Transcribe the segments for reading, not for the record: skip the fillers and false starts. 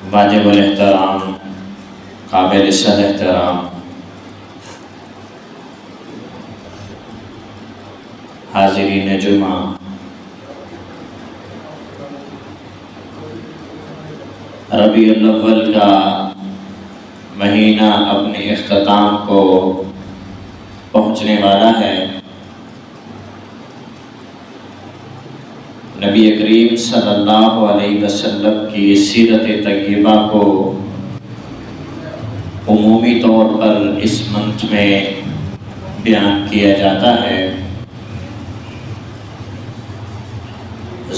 واجب الاحترام، قابل صد احترام حاضرین جمعہ، ربیع الاول کا مہینہ اپنے اختتام کو پہنچنے والا ہے۔ نبی کریم صلی اللہ علیہ وسلم کی سیرت طیبہ کو عمومی طور پر اس منتھ میں بیان کیا جاتا ہے۔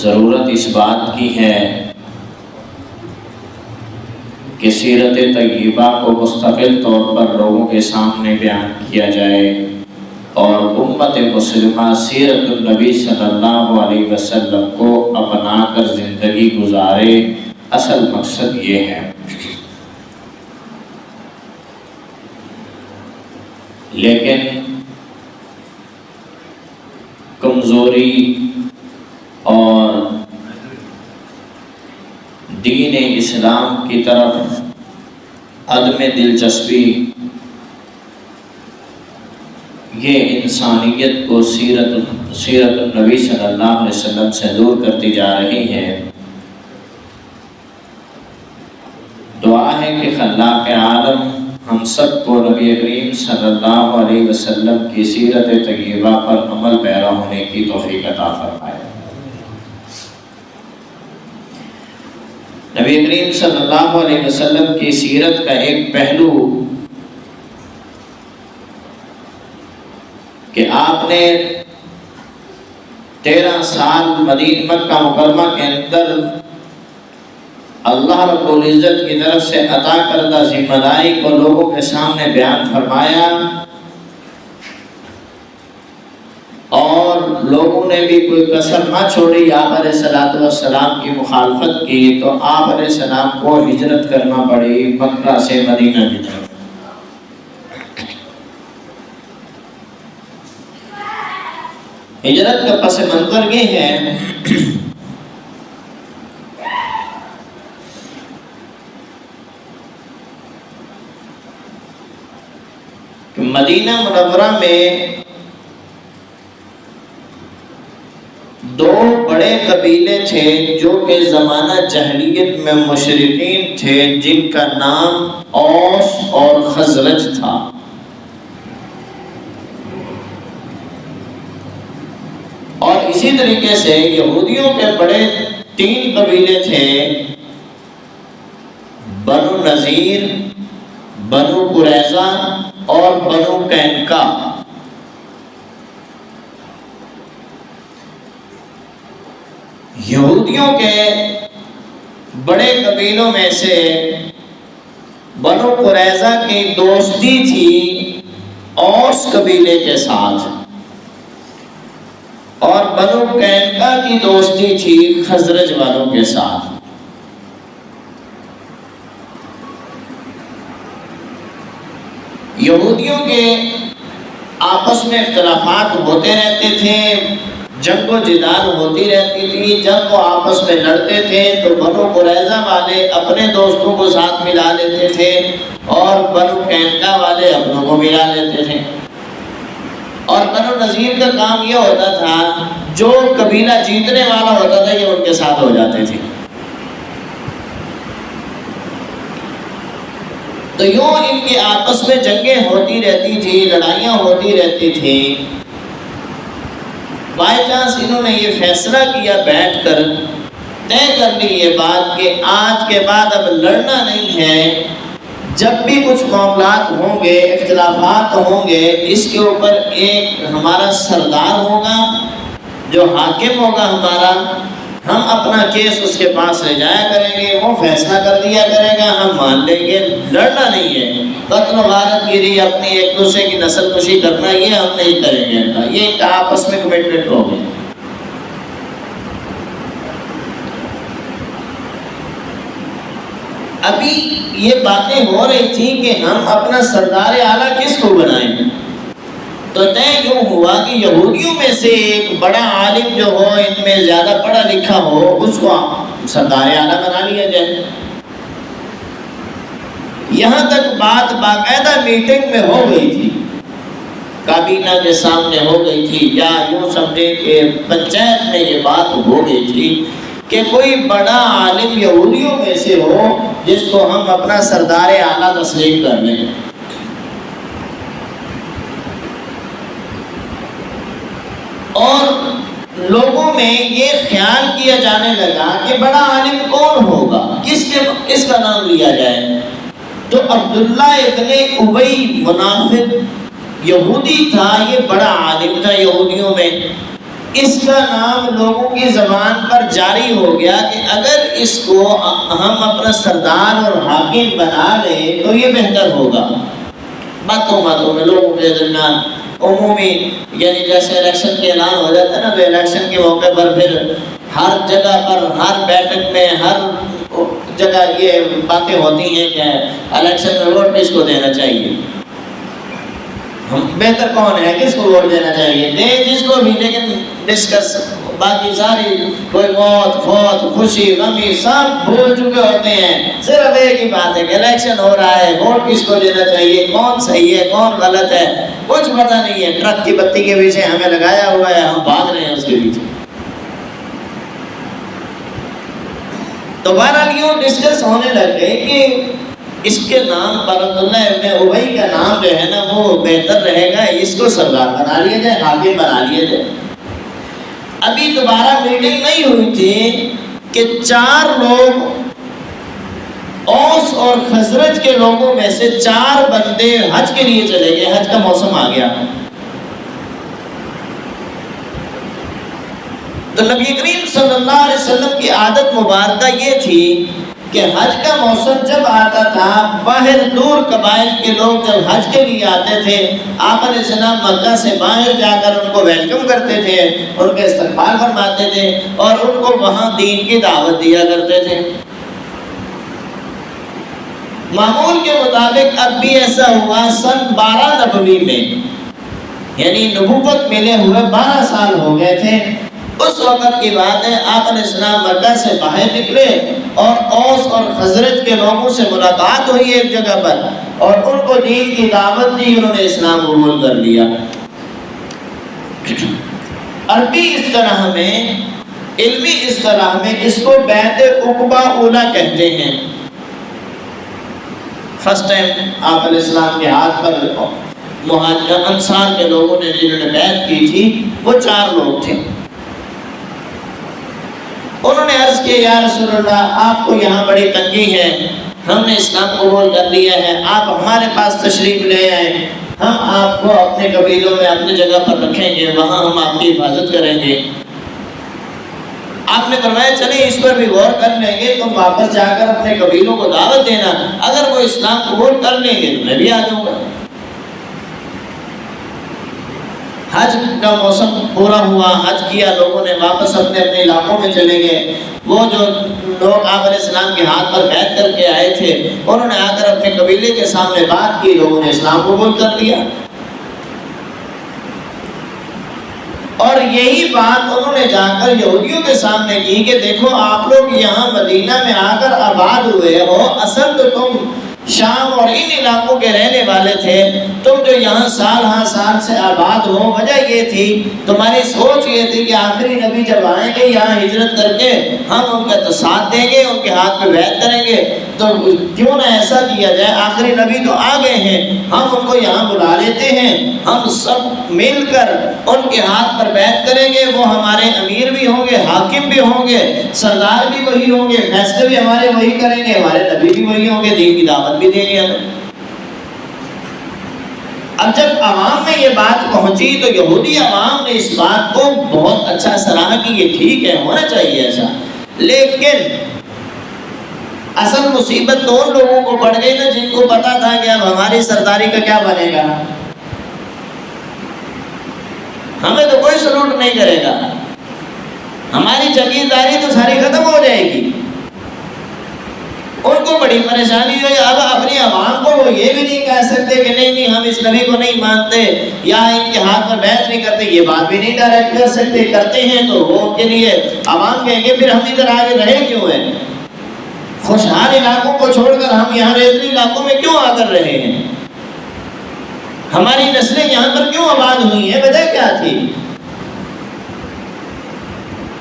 ضرورت اس بات کی ہے کہ سیرت طیبہ کو مستقل طور پر لوگوں کے سامنے بیان کیا جائے اور امت مسلمہ سیرت النبی صلی اللہ علیہ وسلم کو اپنا کر زندگی گزارے۔ اصل مقصد یہ ہے، لیکن کمزوری اور دین اسلام کی طرف عدم دلچسپی یہ انسانیت کو سیرت النبی صلی اللہ علیہ وسلم سے دور کرتی جا رہی ہے۔ دعا ہے کہ خلاق عالم ہم سب کو نبی کریم صلی اللہ علیہ وسلم کی سیرت طیبہ پر عمل پیرا ہونے کی توفیق عطا فرمائے۔ نبی کریم صلی اللہ علیہ وسلم کی سیرت کا ایک پہلو کہ آپ نے 13 سال مکہ مکرمہ کے اندر اللہ رب العزت کی طرف سے عطا کردہ ذمہ داری کو لوگوں کے سامنے بیان فرمایا، اور لوگوں نے بھی کوئی کسر نہ چھوڑی، آپ علیہ الصلوۃ والسلام کی مخالفت کی تو آپ علیہ السلام کو ہجرت کرنا پڑی مکہ سے مدینہ کی طرف۔ ہجرت کا پس منظر یہ ہے کہ مدینہ منورہ میں 2 بڑے قبیلے تھے جو کہ زمانہ جاہلیت میں مشرکین تھے، جن کا نام اوس اور خزرج تھا۔ اور اسی طریقے سے یہودیوں کے بڑے 3 قبیلے تھے، بنو نذیر، بنو قریظہ اور بنو قینقاع۔ یہودیوں کے بڑے قبیلوں میں سے بنو قریظہ کی دوستی تھی اوس قبیلے کے ساتھ، اور بنو قینقاع کی دوستی تھی خزرج والوں کے ساتھ۔ یہودیوں کے آپس میں اختلافات ہوتے رہتے تھے، جنگ و جدال ہوتی رہتی تھی، جب وہ آپس میں لڑتے تھے تو بنو قریظہ والے اپنے دوستوں کو ساتھ ملا لیتے تھے اور بنو قینقاع والے اپنوں کو ملا لیتے تھے۔ اور بنو نذیر کا کام یہ ہوتا تھا، جو قبیلہ جیتنے والا ہوتا تھا یہ ان کے ساتھ ہو جاتے تھے۔ تو یوں ان کے آپس میں جنگیں ہوتی رہتی تھی، لڑائیاں ہوتی رہتی تھی۔ بائی چانس انہوں نے یہ فیصلہ کیا، بیٹھ کر طے کر لی یہ بات کہ آج کے بعد اب لڑنا نہیں ہے، جب بھی کچھ معاملات ہوں گے، اختلافات ہوں گے، اس کے اوپر ایک ہمارا سردار ہوگا جو حاکم ہوگا ہمارا، ہم اپنا کیس اس کے پاس لے جایا کریں گے، وہ فیصلہ کر دیا کرے گا، ہم مان لیں گے۔ لڑنا نہیں ہے، قتل و غارت گیری، اپنی ایک دوسرے کی نسل کشی کرنا، یہ ہم نہیں کریں گے۔ یہ آپس میں کمٹمنٹ ہو گئی۔ ابھی یہ باتیں ہو رہی تھی کہ ہم اپنا سردار اعلیٰ کس کو بنائیں، تو طے یوں ہوا کہ یہودیوں میں سے ایک بڑا عالم جو ہو، ان میں زیادہ پڑھا لکھا ہو، اس کو سردار اعلیٰ بنا لیا جائے۔ یہاں تک بات باقاعدہ میٹنگ میں ہو گئی تھی، کابینہ کے سامنے ہو گئی تھی، یا یوں سمجھے کہ پنچایت میں یہ بات ہو گئی تھی کہ کوئی بڑا عالم یہودیوں میں سے ہو جس کو ہم اپنا سردار اعلیٰ تسلیم کر لیں۔ اور لوگوں میں یہ خیال کیا جانے لگا کہ بڑا عالم کون ہوگا، کس کا نام لیا جائے؟ تو عبداللہ ابن ابی منافق یہودی تھا، یہ بڑا عالم تھا یہودیوں میں، اس کا نام لوگوں کی زبان پر جاری ہو گیا کہ اگر اس کو ہم اپنا سردار اور حاکم بنا لیں تو یہ بہتر ہوگا۔ باتوں میں لوگوں کے درمیان عمومی، یعنی جیسے الیکشن کے اعلان ہو جاتا ہے نا، تو الیکشن کے موقع پر پھر ہر جگہ پر، ہر بیٹھک میں، ہر جگہ یہ باتیں ہوتی ہیں کہ الیکشن میں ووٹ کس کو دینا چاہیے، بہتر کون ہے، کس کو ووٹ دینا چاہیے، دیں جس کو بھی، لیکن ڈسکس باقی ساری کوئی موت فوت خوشی غمی سب بھول چکے ہوتے ہیں، صرف ایک ہی بات ہے کہ الیکشن ہو رہا ہے، ووٹ کس کو دینا چاہیے، کون صحیح ہے کون غلط ہے، کچھ پتہ نہیں ہے، ٹرک کی بتی کے پیچھے ہمیں لگایا ہوا ہے، ہم بھاگ رہے ہیں اس کے پیچھے۔ تو بہرحال یوں ڈسکس ہونے لگ گئے کہ اس کے نام پر عبداللہ ابن ابی کا نام جو ہے نا وہ بہتر رہے گا، اس کو سردار بنا لیا جائے، حاکم بنا لیا جائے۔ ابھی دوبارہ میٹنگ نہیں ہوئی تھی کہ 4 لوگ اوس اور خزرج کے لوگوں میں سے 4 بندے حج کے لیے چلے گئے، حج کا موسم آ گیا۔ تو نبی کریم صلی اللہ علیہ وسلم کی عادت مبارکہ یہ تھی کہ حج کا موسم جب آتا تھا، باہر دور قبائل کے لوگ جب حج کے لیے آتے تھے، آپ علیہ السلام مکہ سے باہر جا کر ان کو ویلکم کرتے تھے، ان کے استقبال فرماتے تھے اور ان کو وہاں دین کی دعوت دیا کرتے تھے۔ معمول کے مطابق اب بھی ایسا ہوا، سن 12 نبوی میں، یعنی نبوت ملے ہوئے 12 سال ہو گئے تھے، اس وقت کی بات ہے، آپ علیہ السلام مکہ سے باہر نکلے اور اوس اور خزرج کے لوگوں سے ملاقات ہوئی ایک جگہ پر، اور ان کو دین کی دعوت دی، انہوں نے اسلام قبول کر لیا۔ عربی اصطلاح میں، علمی اصطلاح میں اس کو بیعت عقبہ اولیٰ کہتے ہیں۔ فرسٹ ٹائم آپ علیہ السلام کے ہاتھ پر مہاجر انصار کے لوگوں نے جنہوں نے بیعت کی تھی وہ 4 لوگ تھے۔ انہوں نے عرض کیا، یا رسول اللہ آپ کو یہاں بڑی تنگی ہے، ہم نے اسلام قبول کر لیا ہے، آپ ہمارے پاس تشریف لے آئیں، ہم آپ کو اپنے قبیلوں میں اپنی جگہ پر رکھیں گے، وہاں ہم آپ کی حفاظت کریں گے۔ آپ نے فرمایا چلیں اس پر بھی غور کر لیں گے، تم واپس جا کر اپنے قبیلوں کو دعوت دینا، اگر وہ اسلام قبول کر لیں گے تو میں بھی آ جاؤں گا۔ حج کا موسم پورا ہوا، حج کیا، لوگوں نے واپس اپنے اپنے علاقوں میں چلے گئے۔ وہ جو لوگ آپ علیہ السلام کے ہاتھ پر بیعت کر کے آئے تھے، انہوں نے آ کر اپنے قبیلے کے سامنے بات کی، لوگوں نے اسلام قبول کر لیا۔ اور یہی بات انہوں نے جا کر یہودیوں کے سامنے کی کہ دیکھو آپ لوگ یہاں مدینہ میں آ کر آباد ہوئے ہو، اصل تو تم شام اور ان علاقوں کے رہنے والے تھے، تم جو یہاں سال ہاں سال سے آباد ہو، وجہ یہ تھی، تمہاری سوچ یہ تھی کہ آخری نبی جب آئیں گے یہاں ہجرت کر کے ہم ان کا ساتھ دیں گے، ان کے ہاتھ پہ بیعت کریں گے، تو کیوں نہ ایسا کیا جائے، آخری نبی تو آ گئے ہیں، ہم ان کو یہاں بلا لیتے ہیں، ہم سب مل کر ان کے ہاتھ پر بیعت کریں گے، وہ ہمارے امیر بھی ہوں گے، حاکم بھی ہوں گے، سردار بھی وہی ہوں گے، فیصلے بھی ہمارے وہی کریں گے، ہمارے نبی بھی وہی ہوں گے، دین کی دعوت بھی دیں گے ہمیں۔ اب جب عوام میں یہ بات پہنچی تو یہودی عوام نے اس بات کو بہت اچھا سراہا کہ یہ ٹھیک ہے، ہونا چاہیے ایسا، لیکن اصل مصیبت تو ان لوگوں کو پڑ گئی نا جن کو پتا تھا کہ اب ہماری سرداری کا کیا بنے گا، ہمیں تو کوئی سلوٹ نہیں کرے گا، ہماری جگیرداری تو ساری ختم ہو جائے گی۔ ان کو بڑی پریشانی ہوئی، اب اپنی عوام کو وہ یہ بھی نہیں کہہ سکتے کہ نہیں ہم اس نبی کو نہیں مانتے یا ان کے ہاتھ پر بیعت نہیں کرتے، یہ بات بھی نہیں ڈائریکٹ کر سکتے، کرتے ہیں تو وہ ان کے لیے عوام کہیں گے پھر ہم ادھر آگے رہے کیوں ہیں۔ خوشحال علاقوں کو چھوڑ کر ہم یہاں ریتلی علاقوں میں کیوں آ کر رہے ہیں؟ ہماری نسلیں یہاں پر کیوں آباد ہوئی ہیں؟ وجہ کیا تھی؟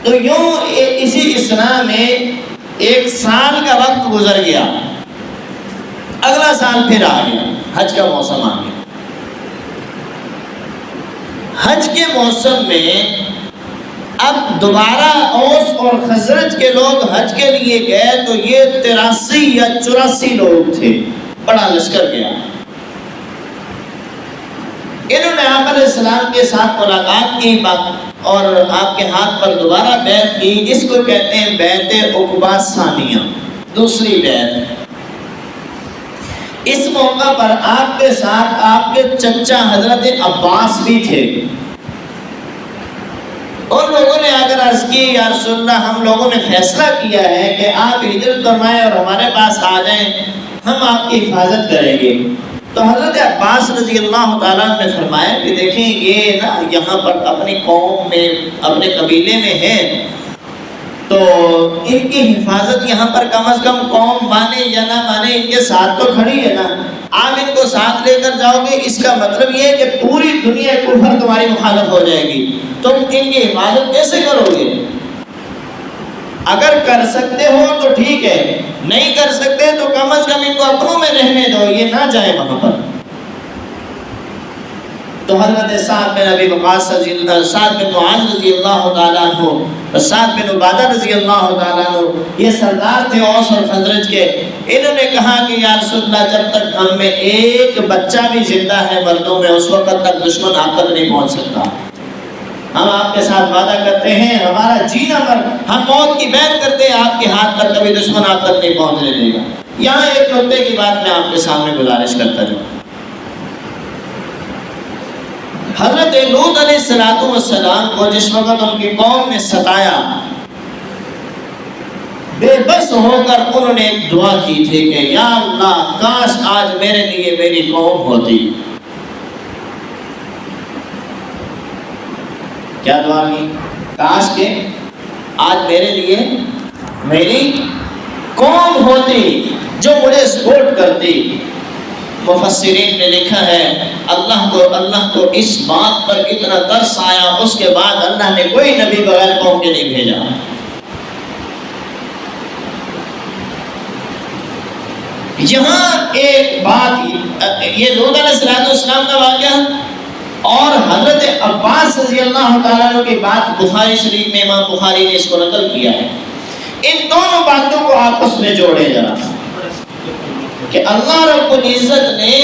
تو یوں اسی اثناء میں 1 سال کا وقت گزر گیا، اگلا سال پھر آ گیا، حج کا موسم آ گیا۔ حج کے موسم میں اب دوبارہ اوس اور خزرج کے لوگ حج کے لیے گئے تو یہ 83 یا 84 لوگ تھے، بڑا لشکر گیا۔ انہوں نے آپ علیہ السلام کے ساتھ ملاقات کی اور آپ کے ہاتھ پر دوبارہ بیعت کی۔ اس کو کہتے ہیں بیعت عقبہ ثانیہ، دوسری بیعت۔ اس موقع پر آپ کے ساتھ آپ کے چچا حضرت عباس بھی تھے۔ ان لوگوں نے آ کر عرض کی یا رسول اللہ، ہم لوگوں نے فیصلہ کیا ہے کہ آپ ہجرت فرمائیں اور ہمارے پاس آ جائیں، ہم آپ کی حفاظت کریں گے۔ تو حضرت عباس رضی اللہ تعالیٰ نے فرمایا کہ دیکھیں یہ نا یہاں پر اپنی قوم میں اپنے قبیلے میں ہیں تو ان کی حفاظت یہاں پر کم از کم قوم مانے یا نہ مانے ان کے ساتھ تو کھڑی ہے نا، آپ ان کو ساتھ لے کر جاؤ گے اس کا مطلب یہ ہے کہ پوری دنیا کفر تمہاری مخالف ہو جائے گی، تم ان کی حفاظت کیسے کرو گے؟ اگر کر سکتے ہو تو ٹھیک ہے، نہیں کر سکتے تو کم از کم ان کو اپنوں میں رہنے دو، یہ نہ جائے وہاں پر۔ تو حضرت سعد بن ابی وقاص سعد بن معاذ رضی اللہ تعالیٰ عنہ، سعد بن عبادہ رضی اللہ تعالیٰ عنہ، یہ سردار تھے اوس اور خزرج کے۔ انہوں نے کہا کہ یا رسول اللہ جب تک ہم میں ایک بچہ بھی زندہ ہے مردوں میں، اس وقت تک دشمن آپ تک نہیں پہنچ سکتا۔ ہم آپ کے ساتھ وعدہ کرتے ہیں ہمارا جینا مر، ہم موت کی بیعت کرتے ہیں آپ کے ہاتھ پر کبھی دشمن آپ تک نہیں پہنچنے دے گا۔ یہاں ایک نقطے کی بات میں آپ کے سامنے گزارش کرتا ہوں۔ حضرت لوط علیہ السلام کو جس وقت ان کی قوم نے ستایا، بے بس ہو کر انہوں نے ایک دعا کی تھی کہ یا اللہ کاش آج میرے لیے میری قوم ہوتی۔ کیا دعا کی؟ کاش کہ آج میرے لیے میری قوم ہوتی جو مجھے سپورٹ کرتی۔ مفسرین نے لکھا ہے اللہ کو اس بات پر اتنا ترس آیا، اس کے بعد اللہ نے کوئی نبی بغیر قوم کے نہیں بھیجا۔ یہاں ایک بات، یہ لوط علیہ السلام کا واقعہ اور حضرت عباس رضی اللہ تعالیٰ عنہ کی بات بخاری شریف میں امام بخاری نے اس کو نقل کیا ہے۔ ان دونوں باتوں کو آپس میں جوڑے ذرا کہ اللہ رب العزت نے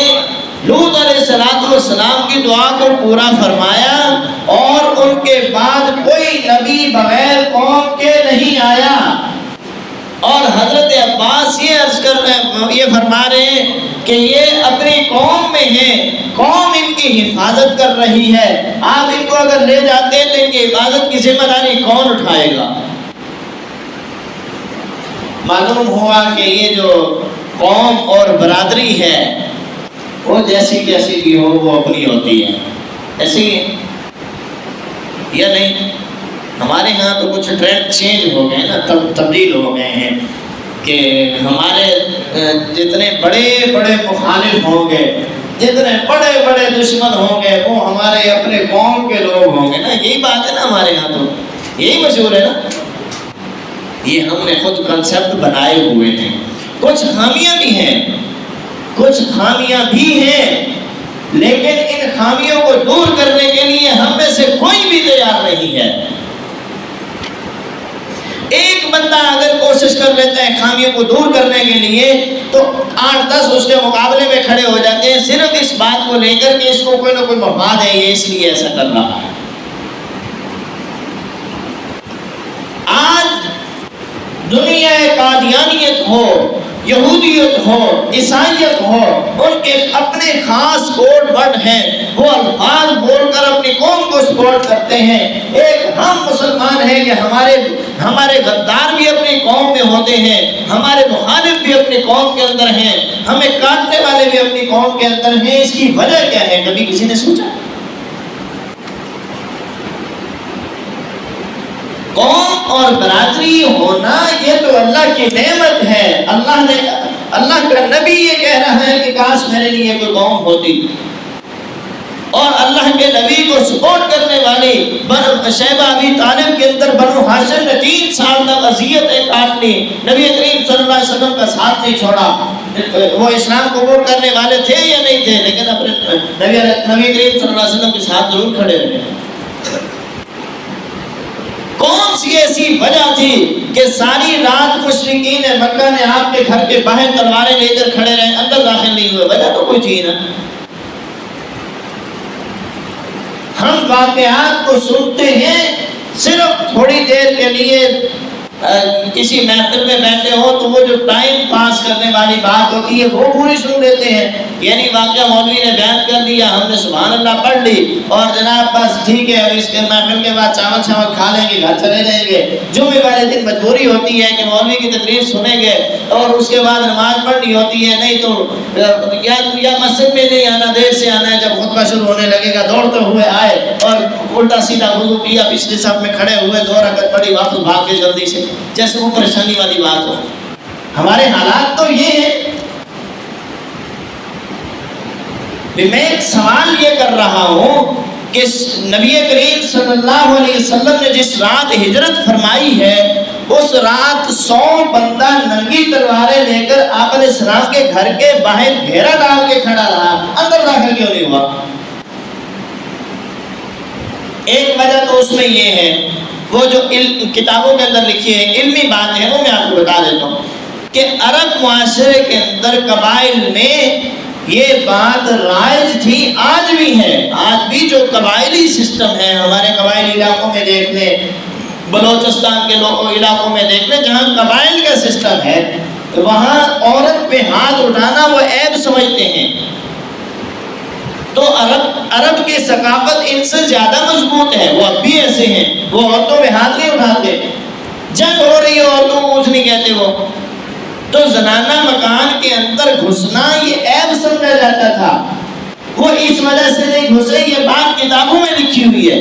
لوط علیہ السلام کی دعا کو پورا فرمایا اور ان کے بعد کوئی نبی بغیر قوم کے نہیں آیا۔ اور حضرت عباس یہ فرما رہے ہیں کہ یہ اپنی قوم میں ہیں، قوم ان کی حفاظت کر رہی ہے، آپ ان کو اگر لے جاتے ہیں تو ان کی حفاظت کی ذمہ داری کون اٹھائے گا؟ معلوم ہوا کہ یہ جو قوم اور برادری ہے وہ جیسی کیسی بھی ہو وہ اپنی ہوتی ہے، ایسی یا نہیں؟ ہمارے ہاں تو کچھ ٹرینڈ چینج ہو گئے نا، تبدیل ہو گئے ہیں کہ ہمارے جتنے بڑے بڑے مخالف ہوں گے، جتنے بڑے بڑے دشمن ہوں گے وہ ہمارے اپنے قوم کے لوگ ہوں گے نا، یہی بات ہے نا ہمارے ہاں، تو یہی مشہور ہے نا۔ یہ ہم نے خود کنسپٹ بنائے ہوئے ہیں، کچھ خامیاں بھی ہیں، کچھ خامیاں بھی ہیں، لیکن ان خامیوں کو دور کرنے کے لیے ہم میں سے کوئی بھی تیار نہیں ہے۔ ایک بندہ اگر کوشش کر لیتا ہے خامیوں کو دور کرنے کے لیے تو 8-10 اس کے مقابلے میں کھڑے ہو جاتے ہیں، صرف اس بات کو لے کر کہ اس کو کوئی نہ کوئی مفاد ہے، یہ اس لیے ایسا کر رہا ہے۔ آج دنیا قادیانیت ہو، یہودیت ہو، عیسائیت ہو، ان کے اپنے خاص کوڈ ورڈ ہیں، وہ الفاظ بول کر اپنی قوم کو سپورٹ کرتے ہیں۔ ایک ہم مسلمان ہیں کہ ہمارے غدار بھی اپنی قوم میں ہوتے ہیں، ہمارے مخالف بھی اپنی قوم کے اندر ہیں، ہمیں کاٹنے والے بھی اپنی قوم کے اندر ہیں۔ اس کی وجہ کیا ہے؟ کبھی کسی نے سوچا؟ قوم اور برادری ہونا یہ تو اللہ کی نعمت ہے. اللہ کا نبی یہ کہہ رہا ہے کہ کاش میرے لیے کوئی قوم ہوتی. اور اللہ کے نبی کو سپورٹ کرنے والی شیبہ ابی طالب کے اندر بنو ہاشم نے 3 سال تک اذیتیں کاٹ لی. نبی کریم صلی اللہ علیہ وسلم کا ساتھ نہیں چھوڑا. وہ اسلام قبول کرنے والے تھے یا نہیں تھے، لیکن اپنے نبی کریم صلی اللہ علیہ وسلم کے ساتھ ضرور کھڑے رہے. کون سی ایسی وجہ تھی کہ ساری رات مشرکین مکہ نے آپ کے گھر کے باہر تلواریں لے کر کھڑے رہے، اندر داخل نہیں ہوئے؟ وجہ تو کوئی تھی نا. ہم واقعات کو سنتے ہیں صرف تھوڑی دیر کے لیے، کسی محفل میں بیٹھے ہو تو وہ جو ٹائم پاس کرنے والی بات ہوتی ہے وہ پوری سن لیتے ہیں. یعنی واقعہ مولوی نے بیان کر دیا، ہم نے سبحان اللہ پڑھ لی اور جناب بس ٹھیک ہے، اب اس کے محفل کے بعد چاول کھا لیں گے، گھر چلے جائیں گے. جمعے والے دن مجبوری ہوتی ہے کہ مولوی کی تقریر سنیں گے اور اس کے بعد نماز پڑھنی ہوتی ہے، نہیں تو یا مسجد میں نہیں آنا، دیر سے آنا ہے. جب خطبہ شروع ہونے لگے گا دوڑتے ہوئے آئے اور الٹا سیدھا وضو کیا، پچھلے صف میں کھڑے ہوئے 2 رکعت پڑھی، واپس بھاگ کے جلدی سے، جیسے وہ پریشانی والی بات ہو. ہمارے حالات تو یہ ہیں. میں ایک سوال یہ کر رہا ہوں کہ نبی کریم صلی اللہ علیہ وسلم نے جس رات ہجرت فرمائی ہے، اس رات 100 بندہ ننگی تلواریں لے کر آپ علیہ السلام کے گھر کے باہر گھیرا ڈال کے کھڑا رہا، اندر داخل کیوں نہیں ہوا؟ ایک وجہ تو اس میں یہ ہے، وہ جو کتابوں کے اندر لکھی ہے علمی بات ہے، وہ میں آپ کو بتا دیتا ہوں کہ عرب معاشرے کے اندر قبائل میں یہ بات رائج تھی، آج بھی ہے. آج بھی جو قبائلی سسٹم ہے، ہمارے قبائلی علاقوں میں دیکھ لیں، بلوچستان کے علاقوں میں دیکھ لیں، جہاں قبائل کا سسٹم ہے، وہاں عورت پہ ہاتھ اٹھانا وہ عیب سمجھتے ہیں. تو عرب کی ثقافت ان سے زیادہ مضبوط ہے، وہ اب بھی ایسے ہیں، وہ عورتوں پہ ہاتھ نہیں اٹھاتے. جنگ ہو رہی ہے عورتوں کو کچھ نہیں کہتے وہ. تو زنانہ مکان کے اندر گھسنا یہ عیب سمجھا جاتا تھا. وہ اس وجہ سے نہیں گھسے، یہ بات کتابوں میں لکھی ہوئی ہے.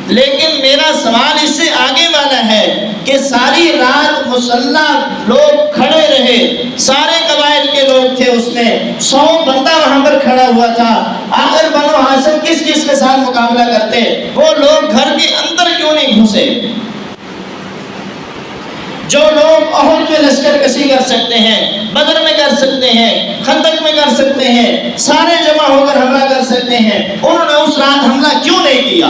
لیکن میرا سوال اس سے آگے والا ہے کہ ساری رات مسلح لوگ کھڑے رہے، سارے قبائل کے لوگ تھے، اس میں 100 بندہ وہاں پر کھڑا ہوا تھا. آخر بنو ہاشم کس کے ساتھ مقابلہ کرتے؟ وہ لوگ گھر کے اندر کیوں نہیں گھسے؟ جو لوگ احد میں لشکر کشی کر سکتے ہیں، بدر میں کر سکتے ہیں، خندق میں کر سکتے ہیں، سارے جمع ہو کر حملہ کر سکتے ہیں، انہوں نے اس رات حملہ کیوں نہیں کیا؟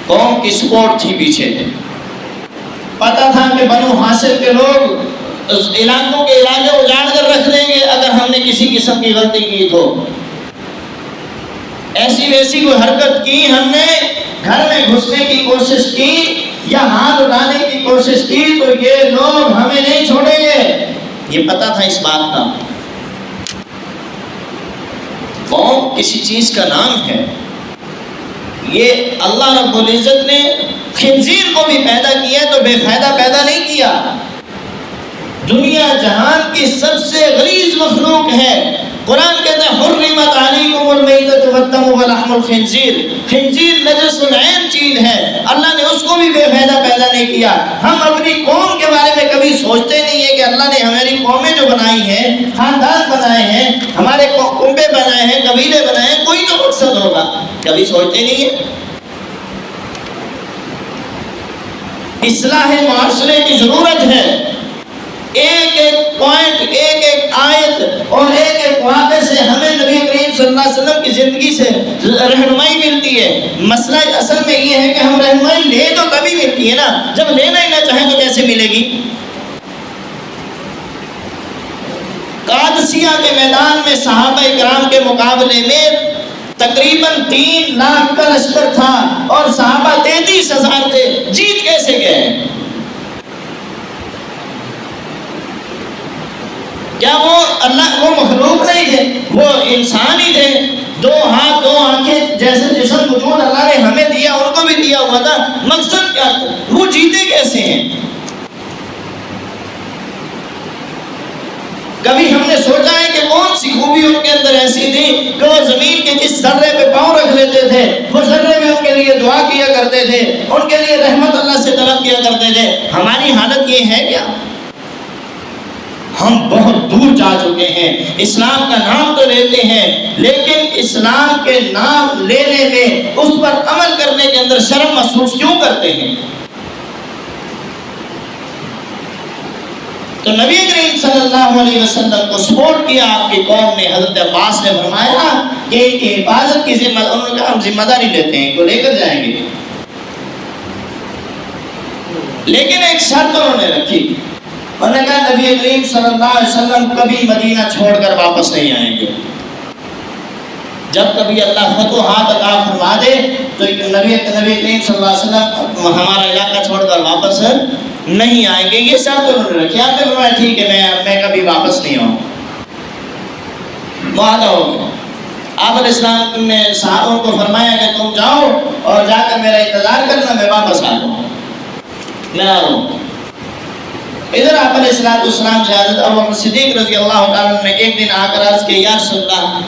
قوم کی سپورٹ تھی پیچھے. پتا تھا کہ بنو ہاشم کے لوگ علاقوں کے علاقے اجاڑ کر رکھ دیں گے اگر ہم نے کسی قسم کی غلطی کی تو. ایسی ویسی کوئی حرکت کی، ہم نے گھر میں گھسنے کی کوشش کی یا ہاتھ اٹھانے کی کوشش کی تو یہ لوگ ہمیں نہیں چھوڑیں گے. یہ پتا تھا اس بات کا. قوم کسی چیز کا نام ہے. یہ اللہ رب العزت نے خنزیر کو بھی پیدا کیا تو بے فائدہ پیدا نہیں کیا. دنیا جہان کی سب سے غلیظ مخلوق ہے. قرآن کہتا ہے حرمت علیکم المیتۃ والدم ولحم الخنزیر. خنزیر نجس العین چیز ہے، اللہ نے اس کو بھی بے فائدہ پیدا نہیں کیا. ہم اپنی قوم کے بارے میں کبھی سوچتے نہیں ہیں کہ اللہ نے ہماری قومیں جو بنائی ہیں، خاندان بنائے ہیں، ہمارے کنبے بنائے ہیں، قبیلے بنائے ہیں، کوئی تو مقصد ہوگا. کبھی سوچتے نہیں ہیں. اصلاح معاشرے کی ضرورت ہے. ایک ایک پوائنٹ، ایک ایک آیت اور ایک ایک واقعے سے ہمیں نبی کریم صلی اللہ علیہ وسلم کی زندگی سے رہنمائی ملتی ہے. مسئلہ اصل میں یہ ہے کہ ہم رہنمائی لے تو تبھی ملتی ہے نا، جب لینا ہی نہ چاہیں تو کیسے ملے گی؟ قادسیہ کے میدان میں صحابہ کرام کے مقابلے میں تقریباً 3 لاکھ کا لشکر تھا اور صحابہ 33,000 تھے. جیت کیسے گئے؟ کیا وہ مخلوق نہیں تھے؟ وہ انسان ہی تھے. 2 ہاتھ 2 آنکھیں جیسے جسم وجود اللہ نے ہمیں دیا ان کو بھی دیا ہوا تھا. مقصد کیا تھا؟ وہ جیتے کیسے ہیں؟ کبھی ہم نے سوچا ہے کہ کون سی خوبی ان کے اندر ایسی تھی کہ وہ زمین کے جس ذرے پہ پاؤں رکھ لیتے تھے وہ ذرے میں ان کے لیے دعا کیا کرتے تھے، ان کے لیے رحمت اللہ سے طلب کیا کرتے تھے۔ ہماری حالت یہ ہے کیا؟ ہم بہت دور جا چکے ہیں، اسلام کا نام تو لیتے ہیں لیکن اسلام کے نام لینے میں اس پر عمل کرنے کے اندر شرم محسوس کیوں کرتے ہیں؟ تو نبی کریم صلی اللہ علیہ وسلم کو سپورٹ کیا آپ کی قوم نے۔ حضرت عباس نے فرمایا کہ ان کی حفاظت کی انہوں نے کہا ہم ذمہ داری لیتے ہیں، ان کو لے کر جائیں گے، لیکن ایک شرط انہوں نے رکھی، انہوں نے کہا نبی کریم صلی اللہ علیہ وسلم کبھی مدینہ چھوڑ کر واپس نہیں آئیں گے، جب کبھی اللہ فتوحات عطا فرما دے تو نبی کریم صلی اللہ علیہ وسلم ہمارا علاقہ چھوڑ کر واپس نہیں آئیں گے۔ یہ شرط انہوں نے رکھی۔ آپ نے فرمایا ٹھیک ہے میں کبھی واپس نہیں آؤں، معاہدہ ہو گیا۔ آپ علیہ السلام نے صحابوں کو فرمایا کہ تم جاؤ اور جا کر میرا انتظار کرنا، میں واپس آ جاؤں، میں آ رہا ہوں۔ ادھر آپ علیہ السلام سے حضرت ابوبکر صدیق رضی اللہ تعالیٰ نے ایک دن آ کر عرض کیا یا رسول اللہ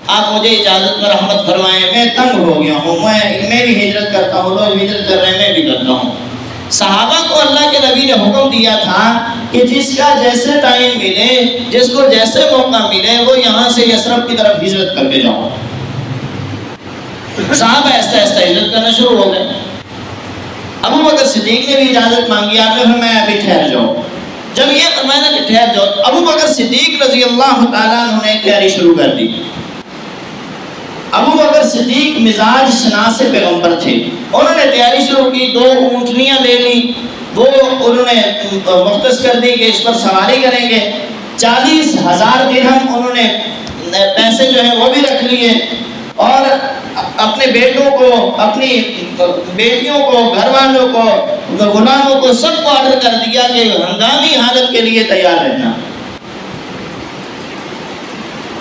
آپ مجھے اجازت میں رحمت فرمائیں، میں تنگ ہو گیا ہوں، میں بھی ہجرت کرتا ہوں، لوگ ہجرت کر رہے ہیں، میں بھی کرتا ہوں۔ صحابہ کو اللہ کے نبی نے حکم دیا تھا کہ جس کا جیسے ٹائم ملے، جس کو جیسے موقع ملے، وہ یہاں سے یثرب کی طرف ہجرت کر کے جاؤ۔ صحابہ ایسا ایسا ہجرت کرنا شروع ہو گئے۔ ابو بکر صدیق نے بھی اجازت مانگی، آپ نے فرمایا ابھی ٹھہر جاؤ۔ جب یہ فرمایا کہ ٹھہر جاؤ، ابو بکر صدیق رضی اللہ تعالیٰ عنہ نے تیاری شروع کر دی۔ ابو بکر صدیق مزاج شناس پیغمبر تھے، انہوں نے تیاری شروع کی، 2 اونٹنیاں لے لی، وہ انہوں نے مختص کر دی کہ اس پر سواری کریں گے۔ 40,000 درہم انہوں نے پیسے جو ہیں وہ بھی رکھ لیے، اور اپنے بیٹوں کو، اپنی بیٹیوں کو، گھر والوں کو، غلاموں کو، سب کو آرڈر کر دیا کہ ہنگامی حالت کے لیے تیار رہنا۔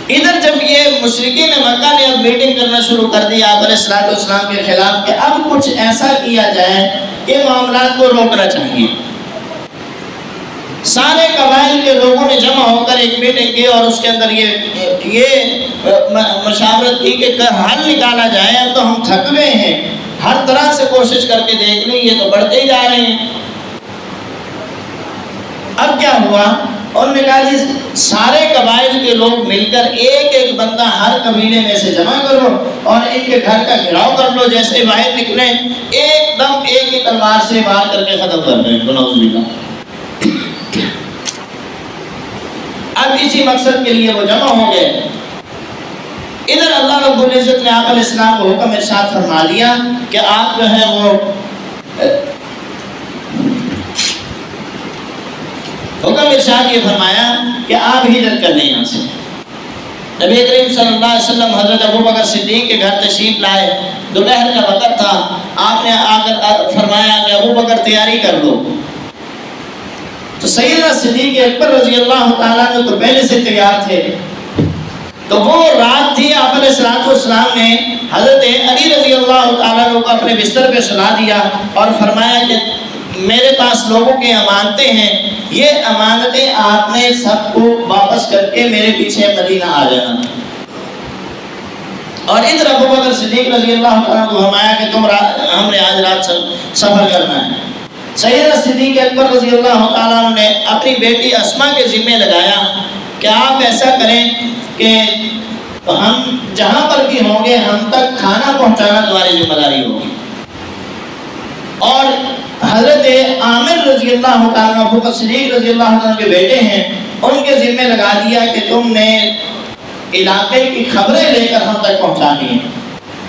ادھر جب یہ مشرکین مکہ نے اب میٹنگ کرنا شروع کر دیا آپ علیہ السلام کے خلاف کہ اب کچھ ایسا کیا جائے کہ معاملات کو روکنا چاہیے، سارے قبائل کے لوگوں نے جمع ہو کر ایک میٹنگ کی اور اس کے اندر یہ مشاورت کی کہ حل نکالا جائے۔ اب تو ہم تھک گئے ہیں، ہر طرح سے کوشش کر کے دیکھ لیں، یہ تو بڑھتے ہی جا رہے ہیں۔ اب کیا ہوا؟ انہوں نے کہا جی سارے قبائل کے لوگ مل کر ایک بندہ ہر قبیلے میں سے جمع کرو اور ان کے گھر کا گھراؤ کر لو، جیسے باہر نکلے ایک دم ایک ہی تلوار سے وار کر کے ختم کر دیں۔ اب اسی مقصد کے لیے وہ جمع ہو گئے۔ ادھر اللہ رب العزت نے آپ علیہ السلام کو حکم ارشاد فرما دیا کہ آپ جو ہے وہ حکم ارشاد یہ فرمایا کہ آپ ہجرت کر لیں یہاں سے۔ نبی کریم صلی اللہ علیہ وسلم حضرت ابوبکر صدیق کے گھر تشریف لائے، دوپہر کا وقت تھا، آپ نے آ کر فرمایا کہ ابوبکر تیاری کر لو۔ تو سیدنا صدیق اکبر رضی اللہ تعالیٰ نے تو پہلے سے تیار تھے۔ تو وہ رات تھی، آپ علیہ السلام نے حضرت علی رضی اللہ تعالیٰ کو اپنے بستر پہ سلا دیا اور فرمایا کہ میرے پاس لوگوں کی امانتیں ہیں، یہ امانتیں آپ نے سب کو واپس کر کے میرے پیچھے مدینہ آ جانا۔ اور ادھر ابوبکر صدیق رضی اللہ تعالیٰ کو فرمایا کہ ہم نے آج رات سفر کرنا ہے۔ سیدنا صدیق اکبر رضی اللہ تعالیٰ نے اپنی بیٹی اسما کے ذمہ لگایا کہ آپ ایسا کریں کہ ہم جہاں پر بھی ہوں گے ہم تک کھانا پہنچانا تمہاری ذمہ داری ہوگی۔ اور حضرت عامر رضی اللہ تعالیٰ ابوبکر صدیق رضی اللہ تعالیٰ کے بیٹے ہیں، ان کے ذمہ لگا دیا کہ تم نے علاقے کی خبریں لے کر ہم تک پہنچانی ہیں۔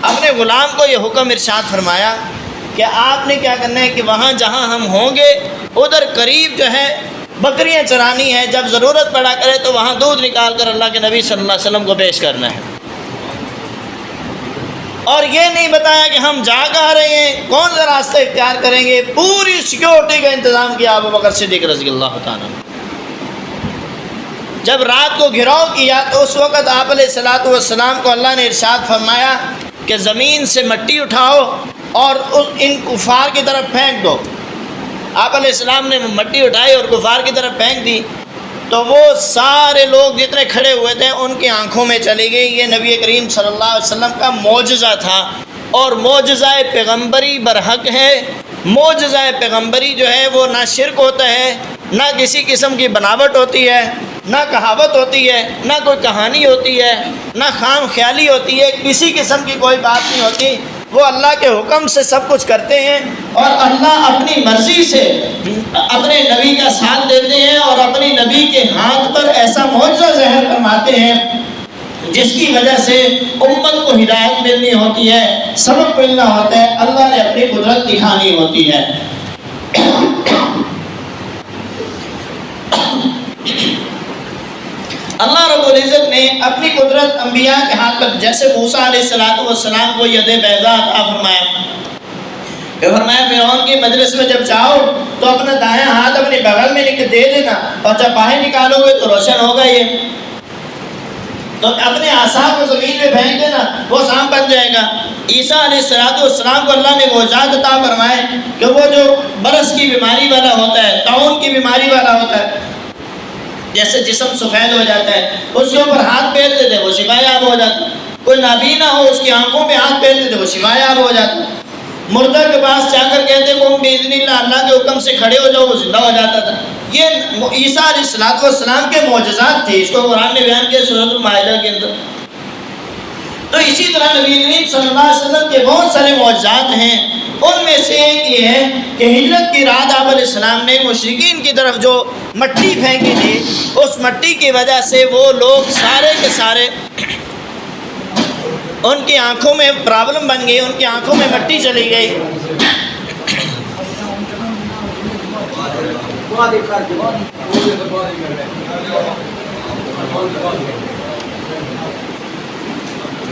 اپنے غلام کو یہ حکم ارشاد فرمایا کہ آپ نے کیا کرنا ہے کہ وہاں جہاں ہم ہوں گے ادھر قریب جو ہے بکریاں چرانی ہے، جب ضرورت پڑا کرے تو وہاں دودھ نکال کر اللہ کے نبی صلی اللہ علیہ وسلم کو پیش کرنا ہے۔ اور یہ نہیں بتایا کہ ہم جا کہاں رہے ہیں، کون سا راستہ اختیار کریں گے، پوری سیکیورٹی کا انتظام کیا ابوبکر صدیق رضی اللہ تعالیٰ۔ جب رات کو گھراؤ کیا تو اس وقت آپ علیہ السلام کو اللہ نے ارشاد فرمایا کہ زمین سے مٹی اٹھاؤ اور ان کفار کی طرف پھینک دو۔ آپ علیہ السلام نے مٹی اٹھائی اور کفار کی طرف پھینک دی۔ تو وہ سارے لوگ جتنے کھڑے ہوئے تھے ان کی آنکھوں میں چلی گئی۔ یہ نبی کریم صلی اللہ علیہ وسلم کا معجزہ تھا، اور معجزہ پیغمبری برحق ہے۔ معجزہ پیغمبری جو ہے وہ نہ شرک ہوتا ہے، نہ کسی قسم کی بناوٹ ہوتی ہے، نہ کہاوت ہوتی ہے، نہ کوئی کہانی ہوتی ہے، نہ خام خیالی ہوتی ہے، کسی قسم کی کوئی بات نہیں ہوتی۔ وہ اللہ کے حکم سے سب کچھ کرتے ہیں، اور اللہ اپنی مرضی سے اپنے نبی کا ساتھ دیتے ہیں، اور اپنی نبی کے ہاتھ پر ایسا معجزہ ظاہر فرماتے ہیں جس کی وجہ سے امت کو ہدایت ملنی ہوتی ہے، سبق ملنا ہوتا ہے، اللہ نے اپنی قدرت دکھانی ہوتی ہے۔ اللہ رب العزت نے اپنی قدرت انبیاء کے ہاتھ پر، جیسے موسیٰ علیہ السلام کو ید بیضاء عطا فرمایا کہ فرمایا فرعون کی مجلس میں جب جاؤ تو اپنا دائیں ہاتھ اپنے بغل میں دے دینا، اور جب باہر نکالو گے تو روشن ہوگا۔ یہ تو اپنے عصا کو زمین میں پھینک دینا، وہ سانپ بن جائے گا۔ عیسیٰ علیہ السلام کو اللہ نے معجزات عطا فرمائے کہ وہ جو برس کی بیماری والا ہوتا ہے، طاعون کی بیماری والا ہوتا ہے، جیسے جسم سفید ہو جاتا ہے، اس کے اوپر ہاتھ پھیرتے تھے وہ شفا یاب ہو جاتا۔ کوئی نابینا ہو اس کی آنکھوں پہ ہاتھ پھیرتے تھے وہ شفا یاب ہو جاتا۔ مردہ کے پاس جا کر کہتے قم باذن اللہ، اللہ کے حکم سے کھڑے ہو جاؤ، وہ زندہ ہو جاتا تھا۔ یہ عیسیٰ علیہ السلام کے معجزات تھے، اس کو قرآن نے بیان کیا سورۃ المائدہ کے اندر۔ تو اسی طرح نبی کریم صلی اللہ علیہ وسلم کے بہت سارے معجزات ہیں، ان میں سے ایک یہ ہے کہ ہجرت کی رات آپ علیہ السلام نے مشرکین کی طرف جو مٹی پھینکی تھی، اس مٹی کی وجہ سے وہ لوگ سارے کے سارے ان کی آنکھوں میں پرابلم بن گئی، ان کی آنکھوں میں مٹی چلی گئی۔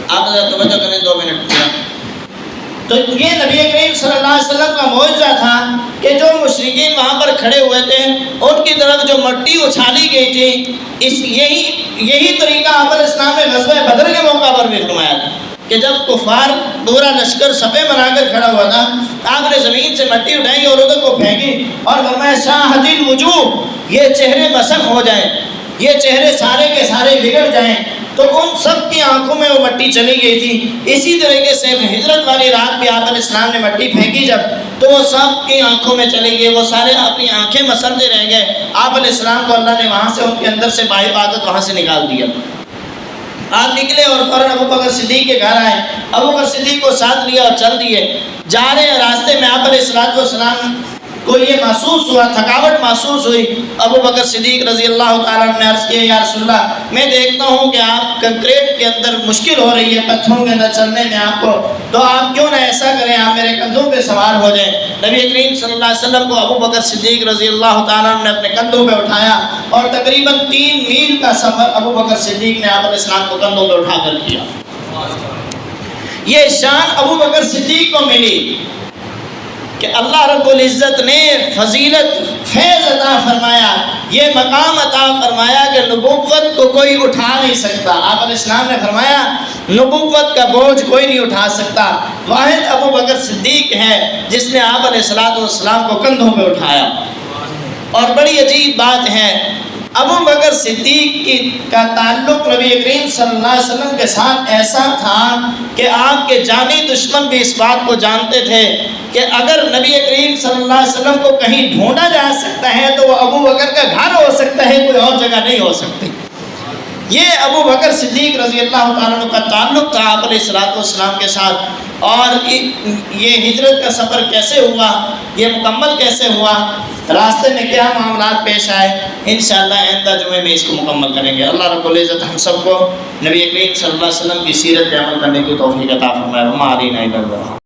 آپ ذرا توجہ کریں 2 منٹ۔ تو یہ نبی کریم صلی اللہ علیہ وسلم کا معجزہ تھا کہ جو مشرکین وہاں پر کھڑے ہوئے تھے ان کی طرف جو مٹی اچھالی گئی تھی، یہی طریقہ آپ علیہ السلام نے غزوہ بدر کے موقع پر بھی فرمایا تھا کہ جب کفار پورا لشکر صفے بنا کر کھڑا ہوا تھا، آپ نے زمین سے مٹی اٹھائی اور ادھر کو پھینکی اور فرمایا شاہد الوجوہ، یہ چہرے مسخ ہو جائیں، یہ چہرے سارے کے سارے بگڑ جائیں۔ تو ان سب کی آنکھوں میں وہ مٹی چلی گئی تھی۔ اسی طریقے سے ہجرت والی رات بھی آپ علیہ السلام نے مٹی پھینکی جب، تو وہ سب کی آنکھوں میں چلی گئی، وہ سارے اپنی آنکھیں مسلتے رہ گئے۔ آپ علیہ السلام کو اللہ نے وہاں سے ان کے اندر سے باعبادت وہاں سے نکال دیا۔ آپ نکلے اور فوراً ابو بکر صدیق کے گھر آئے، ابو بکر صدیق کو ساتھ لیا اور چل دیے۔ جا رہے ہیں راستے میں آپ علیہ السلام کو یہ محسوس ہوا، تھکاوٹ محسوس ہوئی۔ ابو بکر صدیق رضی اللہ تعالیٰ نے عرض کیا یا رسول اللہ، میں دیکھتا ہوں کہ آپ کنکریٹ کے اندر مشکل ہو رہی ہے، پتھروں کے اندر چلنے میں آپ کو، تو آپ کیوں نہ ایسا کریں، آپ میرے کندھوں پہ سوار ہو جائیں۔ نبی کریم صلی اللہ علیہ وسلم کو ابو بکر صدیق رضی اللہ تعالیٰ نے اپنے کندھوں پہ اٹھایا، اور تقریباً 3 میل کا سفر ابو بکر صدیق نے آپ علیہ السلام کو کندھوں پہ اٹھا کر کیا۔ یہ شان ابو بکر صدیق کو ملی کہ اللہ رب العزت نے فضیلت فیض عطا فرمایا، یہ مقام عطا فرمایا کہ نبوت کو کوئی اٹھا نہیں سکتا۔ آپ علیہ السلام نے فرمایا نبوت کا بوجھ کوئی نہیں اٹھا سکتا، واحد ابو بکر صدیق ہے جس نے آپ علیہ السلام کو کندھوں پہ اٹھایا۔ اور بڑی عجیب بات ہے، ابو بکر صدیق کا تعلق نبی کریم صلی اللہ علیہ وسلم کے ساتھ ایسا تھا کہ آپ کے جانی دشمن بھی اس بات کو جانتے تھے کہ اگر نبی کریم صلی اللہ علیہ وسلم کو کہیں ڈھونڈا جا سکتا ہے تو وہ ابو بکر کا گھر ہو سکتا ہے، کوئی اور جگہ نہیں ہو سکتی۔ یہ ابو بکر صدیق رضی اللہ تعالیٰ عنہ کا تعلق تھا آپ علیہ السلام کے ساتھ۔ اور یہ ہجرت کا سفر کیسے ہوا، یہ مکمل کیسے ہوا، راستے میں کیا معاملات پیش آئے، انشاءاللہ آئندہ جمعے میں اس کو مکمل کریں گے۔ اللہ رب العزت ہم سب کو نبی کریم صلی اللہ علیہ وسلم کی سیرت پہ عمل کرنے کی توفیق عطا فرمائے۔ وما علینا الا البلاغ۔